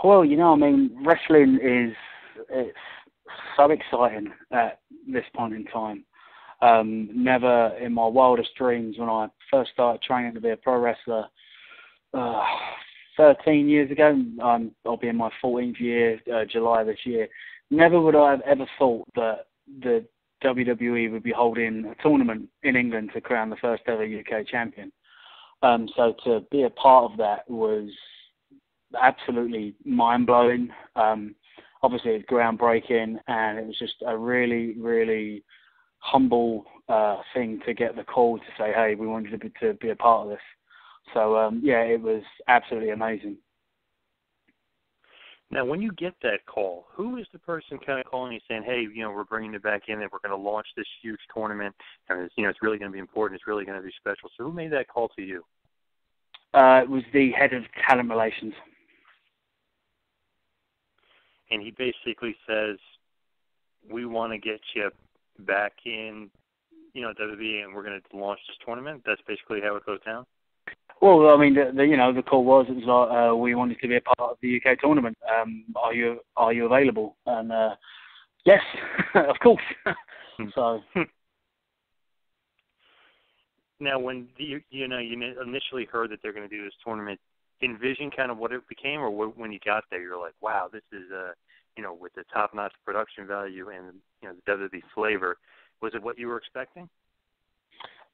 Well, I mean, wrestling it's so exciting at this point in time. Never in my wildest dreams when I first started training to be a pro wrestler 13 years ago. I'll be in my 14th year, July this year. Never would I have ever thought that the WWE would be holding a tournament in England to crown the first ever UK champion. So to be a part of that was absolutely mind-blowing. Obviously, it's groundbreaking, and it was just a really, really humble thing to get the call to say, hey, we want you to be a part of this. So, yeah, it was absolutely amazing. Now, when you get that call, who is the person kind of calling you saying, hey, we're bringing you back in and we're going to launch this huge tournament, and it's really going to be important, it's really going to be special. So who made that call to you? It was the head of talent relations. And he basically says, we want to get you back in, WWE, and we're going to launch this tournament. That's basically how it goes down? Well, I mean, the call was, it was like, we wanted to be a part of the UK tournament. Are you available? And yes, of course. So. Now, when you initially heard that they're going to do this tournament, envision kind of what it became, or when you got there, you're like, wow, this is with the top-notch production value and the WWE flavor. Was it what you were expecting?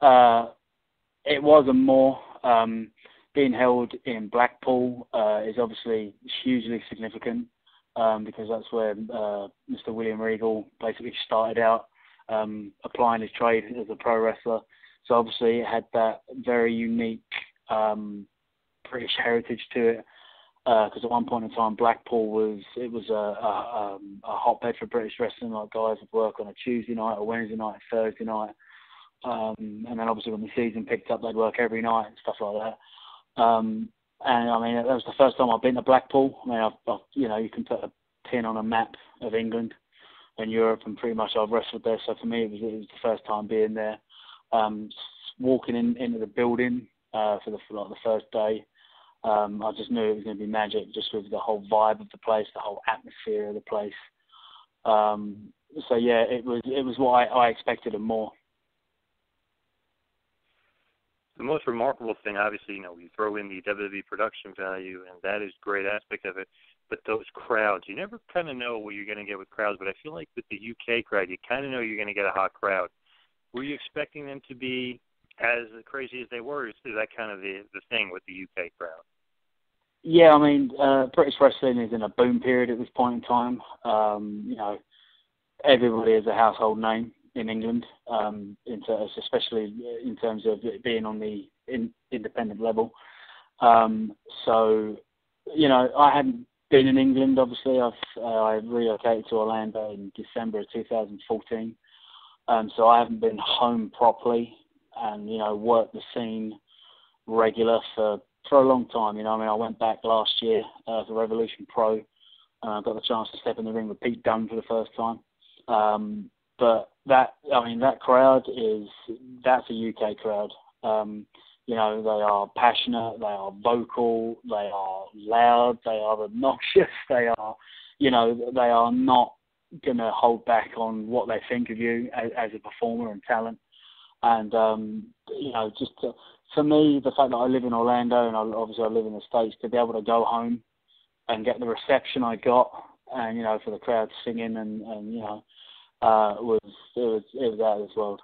It was and more. Being held in Blackpool is obviously hugely significant because that's where Mr. William Regal basically started out applying his trade as a pro wrestler. So obviously it had that very unique British heritage to it. Because at one point in time, Blackpool was a hotbed for British wrestling. Like guys would work on a Tuesday night, a Wednesday night, a Thursday night. And then obviously when the season picked up, they'd work every night and stuff like that. And I mean, that was the first time I've been to Blackpool. I mean, you can put a pin on a map of England and Europe, and pretty much I've wrestled there. So for me, it was the first time being there. Walking into the building for the first day, I just knew it was going to be magic, just with the whole vibe of the place, the whole atmosphere of the place. So yeah, it was what I expected and more. The most remarkable thing, obviously, you throw in the WWE production value, and that is a great aspect of it. But those crowds, you never kind of know what you're going to get with crowds. But I feel like with the UK crowd, you kind of know you're going to get a hot crowd. Were you expecting them to be as crazy as they were? Is that kind of the thing with the UK crowd? Yeah, I mean, British wrestling is in a boom period at this point in time. Everybody is a household name in England, especially in terms of it being on the independent level. So, I hadn't been in England, obviously. I relocated to Orlando in December of 2014. So I haven't been home properly and, worked the scene regular for a long time. I went back last year for Revolution Pro. Got the chance to step in the ring with Pete Dunne for the first time. But that crowd that's a UK crowd. They are passionate, they are vocal, they are loud, they are obnoxious, they are not going to hold back on what they think of you as a performer and talent. And, for me, the fact that I live in Orlando and obviously I live in the States, to be able to go home and get the reception I got and, for the crowd singing and it was out of this world.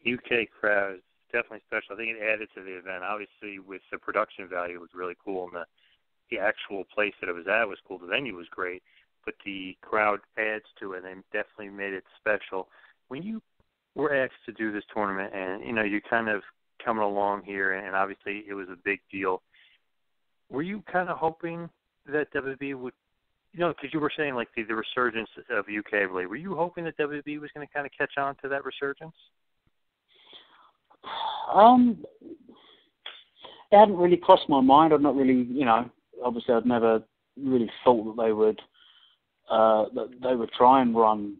UK crowd is definitely special. I think it added to the event. Obviously, with the production value, it was really cool, and the actual place that it was at was cool. The venue was great, but the crowd adds to it, and definitely made it special. When you were asked to do this tournament, and you're kind of coming along here, and obviously it was a big deal, were you kind of hoping that WWE would? Because you were saying like the resurgence of UK really. Were you hoping that WWE was going to kind of catch on to that resurgence? It hadn't really crossed my mind. I've not really, obviously I'd never really thought that they would try and run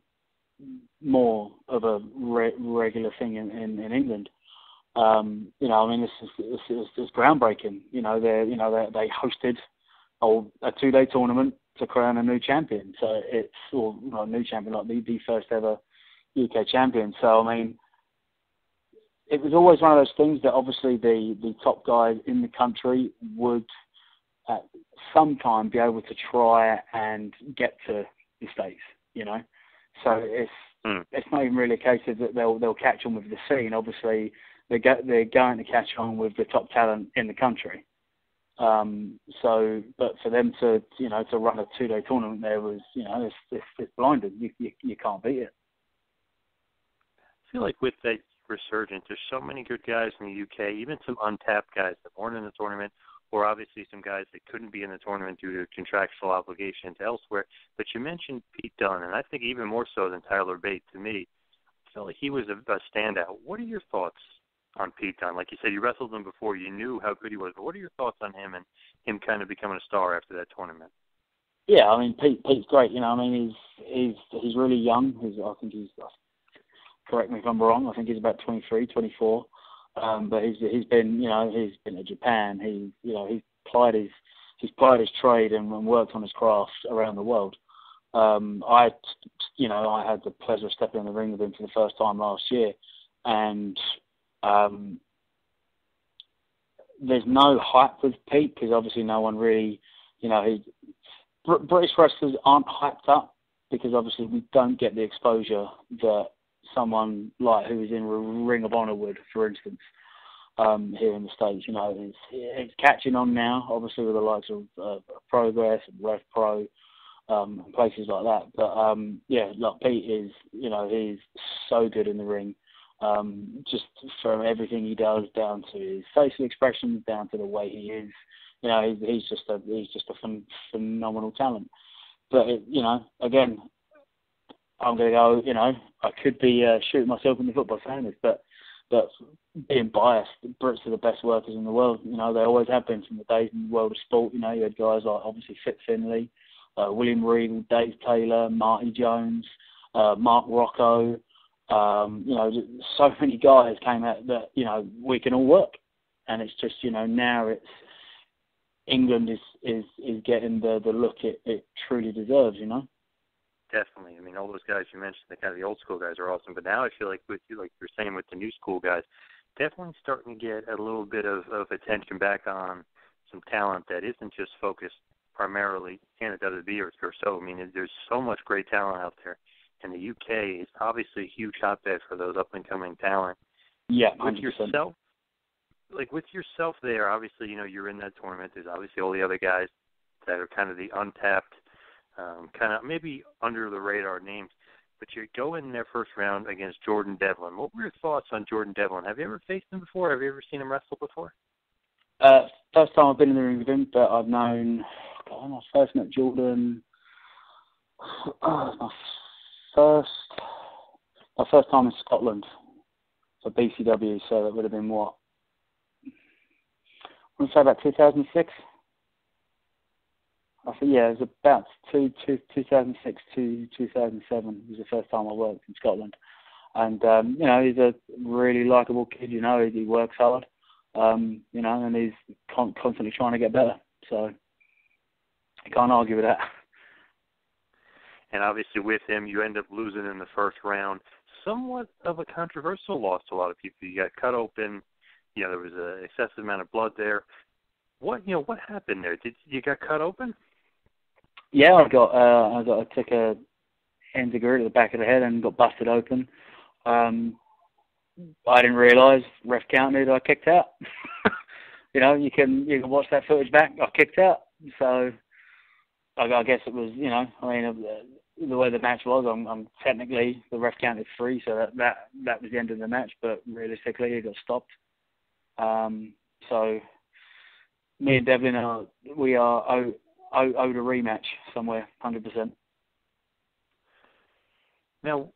more of a regular thing in England. I mean, this is groundbreaking. They hosted a 2-day tournament to crown a new champion. So it's a new champion, like the first ever UK champion. So I mean, it was always one of those things that obviously the top guys in the country would at some time be able to try and get to the States. So it's not even really a case of that they'll catch on with the scene. Obviously, they're going to catch on with the top talent in the country. But for them to run a 2-day tournament there was it's blinding. You can't beat it. I feel like with that resurgence, there's so many good guys in the UK, even some untapped guys that weren't in the tournament, or obviously some guys that couldn't be in the tournament due to contractual obligations elsewhere. But you mentioned Pete Dunne, and I think even more so than Tyler Bate to me. I felt like he was a standout. What are your thoughts on Pete Dunne? Like you said, you wrestled him before. You knew how good he was. But what are your thoughts on him and him kind of becoming a star after that tournament? Yeah, I mean, Pete's great. I mean, he's really young. Correct me if I'm wrong, I think he's about 23, 24. But he's been to Japan. He's plied his trade and worked on his craft around the world. I had the pleasure of stepping in the ring with him for the first time last year, and there's no hype with Pete because obviously no one really, British wrestlers aren't hyped up because obviously we don't get the exposure that someone like who is in Ring of Honor would, for instance, here in the States. It's catching on now, obviously with the likes of Progress and Rev Pro, and places like that. But Pete is, he's so good in the ring. Just from everything he does, down to his facial expressions, down to the way he is, he's just a phenomenal talent. But again, I'm going to go, I could be shooting myself in the foot by saying this, but being biased, the Brits are the best workers in the world. They always have been from the days in the world of sport. You had guys like obviously Fit Finlay, William Regal, Dave Taylor, Marty Jones, Mark Rocco. So many guys came out that, we can all work. And it's just, now it's England is getting the look it truly deserves, Definitely. I mean, all those guys you mentioned, the old school guys are awesome. But now I feel like with you, like you're saying with the new school guys, definitely starting to get a little bit of attention back on some talent that isn't just focused primarily in the WWE or so. I mean, there's so much great talent out there. And the UK is obviously a huge hotbed for those up-and-coming talent. Yeah, 100%. With yourself there, obviously, you're in that tournament. There's obviously all the other guys that are kind of the untapped, kind of maybe under-the-radar names. But you go in their first round against Jordan Devlin. What were your thoughts on Jordan Devlin? Have you ever faced him before? Have you ever seen him wrestle before? First time I've been in the ring with him, but I've known, when I first met Jordan, my first time in Scotland for BCW, so that would have been what? I want to say about 2006. I think, yeah, it was about 2006 to 2007 was the first time I worked in Scotland. And, he's a really likeable kid, he works hard, and he's constantly trying to get better. So you can't argue with that. And obviously with him, you end up losing in the first round. Somewhat of a controversial loss to a lot of people. You got cut open. There was an excessive amount of blood there. What happened there? Did you got cut open? Yeah, I took a enziguri to the back of the head and got busted open. I didn't realise ref counted. I kicked out. You can watch that footage back. I kicked out. So I guess it was, the way the match was. I'm technically the ref counted 3, so that was the end of the match. But realistically, it got stopped. So me and Devlin we are owed a rematch somewhere, 100%. Now,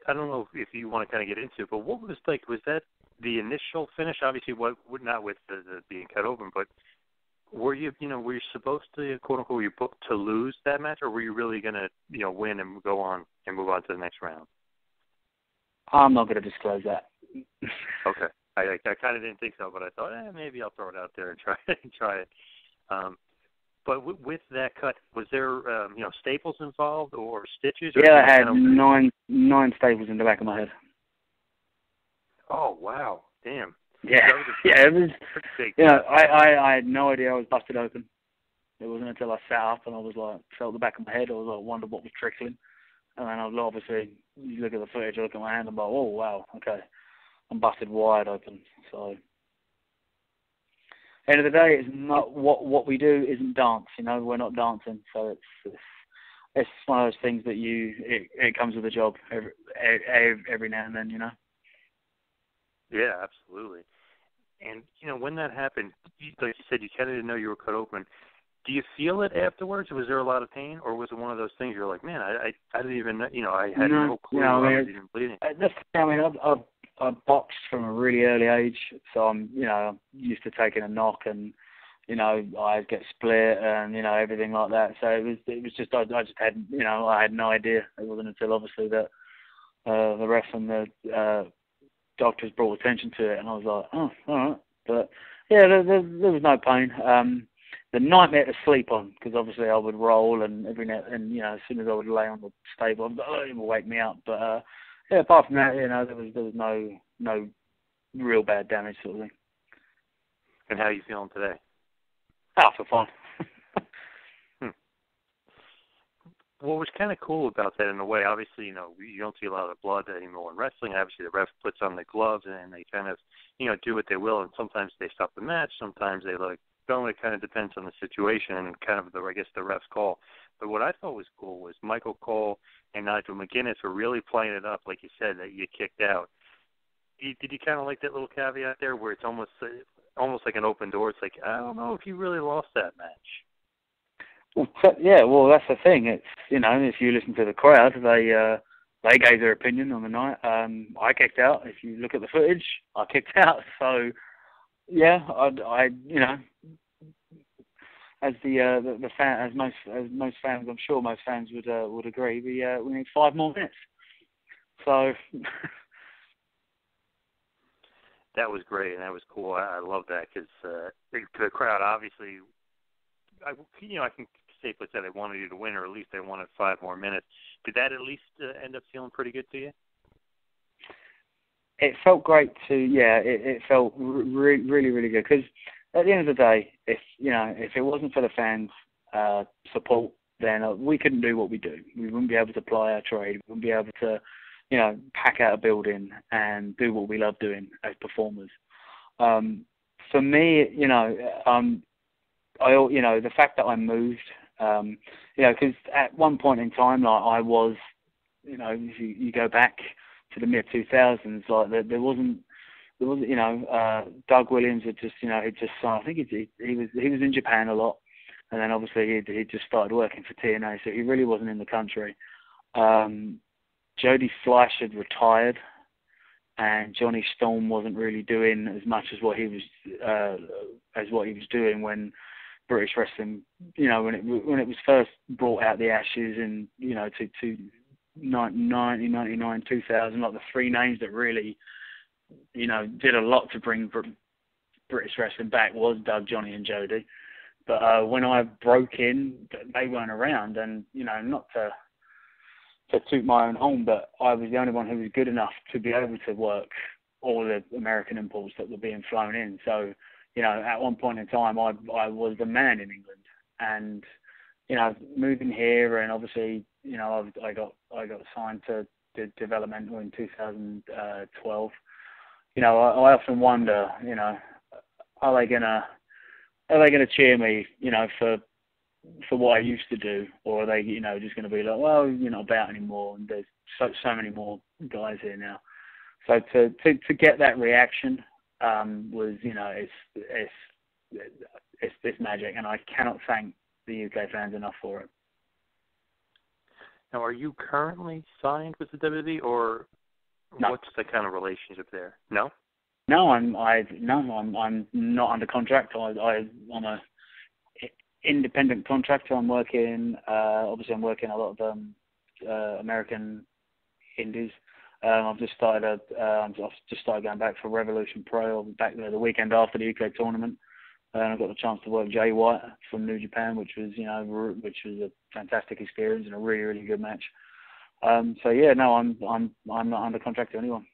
I don't know if you want to kind of get into it, but what was was that the initial finish? Obviously, not with the being cut open, but were you supposed to, quote unquote, were you booked to lose that match, or were you really going to, win and go on and move on to the next round? I'm not going to disclose that. Okay. I kind of didn't think so, but I thought, maybe I'll throw it out there and try it. But with that cut, was there staples involved or stitches? Or Yeah, I had nine staples in the back of my head. Oh wow, damn. Yeah, yeah, it was. I had no idea I was busted open. It wasn't until I sat up and I was like, felt the back of my head. I was like, wondered what was trickling. And then I was obviously, you look at the footage, I look at my hand, and I'm like, oh wow, okay, I'm busted wide open. So, end of the day, it's not what we do isn't dance. We're not dancing. So it's one of those things that it comes with the job every now and then. Yeah, absolutely. And when that happened, like you said, you kind of didn't know you were cut open. Do you feel it afterwards? Was there a lot of pain, or was it one of those things you're like, man, I didn't even, I had no clue I was even bleeding? I boxed from a really early age, so I'm, used to taking a knock, and I get split, and everything like that. So it was just I just had, I had no idea. It wasn't until obviously that the ref and the doctors brought attention to it, and I was like, oh, all right. But yeah, there was no pain. The nightmare to sleep on, because obviously I would roll, and as soon as I would lay on the stable, it would wake me up. But yeah, apart from that, there was no real bad damage sort of thing. And how are you feeling today? I feel fine. What was kind of cool about that in a way, obviously, you don't see a lot of blood anymore in wrestling. Obviously, the ref puts on the gloves and they kind of, do what they will. And sometimes they stop the match. Sometimes they don't. It kind of depends on the situation and kind of the ref's call. But what I thought was cool was Michael Cole and Nigel McGuinness were really playing it up, like you said, that you kicked out. Did you kind of like that little caveat there where it's almost like an open door? It's like, I don't know if you really lost that match. Well, yeah, that's the thing. It's if you listen to the crowd, they gave their opinion on the night. I kicked out. If you look at the footage, I kicked out. So yeah, I as the fan, as most fans, I'm sure most fans would agree. We need 5 more minutes. So that was great and that was cool. I love that because the crowd obviously, I can safely say they wanted you to win, or at least they wanted 5 more minutes. Did that at least end up feeling pretty good to you? It felt great it felt really, really, really good. Because at the end of the day, if it wasn't for the fans' support, then we couldn't do what we do. We wouldn't be able to ply our trade. We wouldn't be able to, pack out a building and do what we love doing as performers. For me, the fact that I moved, because at one point in time, like I was, if you go back to the mid 2000s, like there wasn't, Doug Williams had just, he'd just signed. I think he was in Japan a lot, and then obviously he'd just started working for TNA, so he really wasn't in the country. Jody Fleisch had retired, and Johnny Storm wasn't really doing as much as what he was doing when British wrestling, when it was first brought out the Ashes in, to 1999, 2000, like the 3 names that really, did a lot to bring British wrestling back was Doug, Johnny, and Jody. But when I broke in, they weren't around, and not to toot my own horn, but I was the only one who was good enough to be able to work all the American imports that were being flown in. So, at one point in time, I was the man in England, and moving here, and obviously, I got signed to developmental in 2012. I often wonder, are they gonna cheer me, for what I used to do, or are they, just going to be like, well, you're not about anymore, and there's so many more guys here now. So to get that reaction was, it's magic, and I cannot thank the UK fans enough for it. Now, are you currently signed with the WWE, or no. What's the kind of relationship there? No. No, I'm not under contract. I'm a independent contractor. I'm working. Obviously, I'm working a lot of American indies. I've just started going back for Revolution Pro. Back there the weekend after the UK tournament, and I got the chance to work Jay White from New Japan, which was a fantastic experience and a really, really good match. So yeah, no, I'm not under contract to anyone.